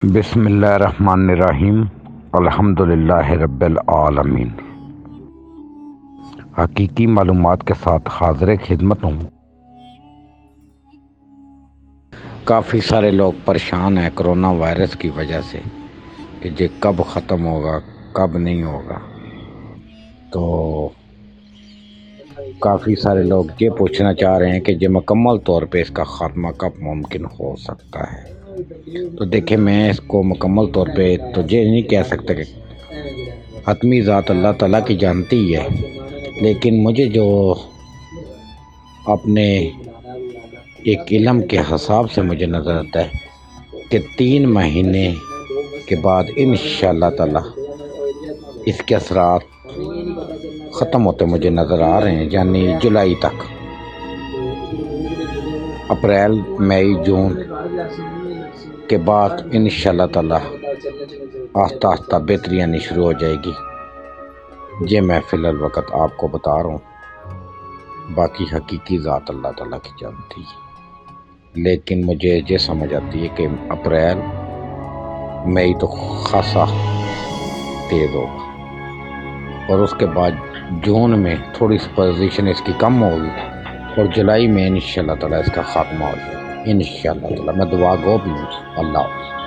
بسم اللہ الرحمن الرحیم، الحمد للہ رب العالمین۔ حقیقی معلومات کے ساتھ حاضر خدمت ہوں۔ کافی سارے لوگ پریشان ہیں کورونا وائرس کی وجہ سے کہ یہ کب ختم ہوگا، کب نہیں ہوگا۔ تو کافی سارے لوگ یہ پوچھنا چاہ رہے ہیں کہ یہ مکمل طور پہ اس کا خاتمہ کب ممکن ہو سکتا ہے۔ تو دیکھیں، میں اس کو مکمل طور پہ تو یہ نہیں کہہ سکتا کہ حتمی ذات اللہ تعالیٰ کی جانتی ہے، لیکن مجھے جو اپنے ایک علم کے حساب سے مجھے نظر آتا ہے کہ 3 مہینے کے بعد انشاءاللہ تعالیٰ اس کے اثرات ختم ہوتے مجھے نظر آ رہے ہیں، یعنی جولائی تک، اپریل، مئی، جون کے بعد انشاءاللہ تعالیٰ آہستہ آہستہ بہتری آنی شروع ہو جائے گی۔ یہ میں فی الوقت آپ کو بتا رہا ہوں، باقی حقیقی ذات اللہ تعالیٰ کی جانتی ہے، لیکن مجھے یہ سمجھ آتی ہے کہ اپریل مئی تو خاصا تیز ہوگا، اور اس کے بعد جون میں تھوڑی سی پوزیشن اس کی کم ہوگی، اور جولائی میں انشاءاللہ تعالیٰ اس کا خاتمہ ہو جائے گا انشاءاللہ تعالیٰ۔ میں دعا گو بھی ہوں۔ اللہ حافظ۔